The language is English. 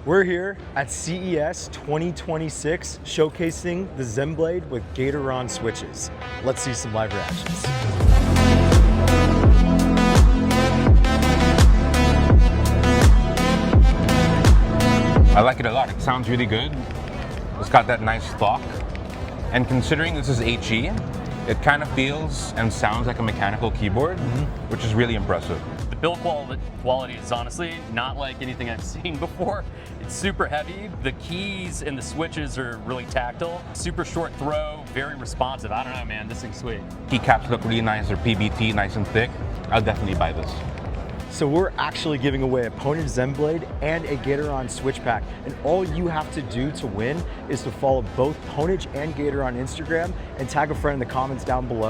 We're here at CES 2026 showcasing the Zenblade with Gateron switches. Let's see some live reactions. I like it a lot. It sounds really good. It's got that nice thok. And considering this is HE, it kind of feels and sounds like a mechanical keyboard, which is really impressive. The build quality is honestly not like anything I've seen before. It's super heavy. The keys and the switches are really tactile. Super short throw, very responsive. I don't know, man, this thing's sweet. Keycaps look really nice. They're PBT, nice and thick. I'll definitely buy this. So we're actually giving away a Pwnage Zenblade and a Gateron switch pack. And all you have to do to win is to follow both Pwnage and Gateron on Instagram and tag a friend in the comments down below.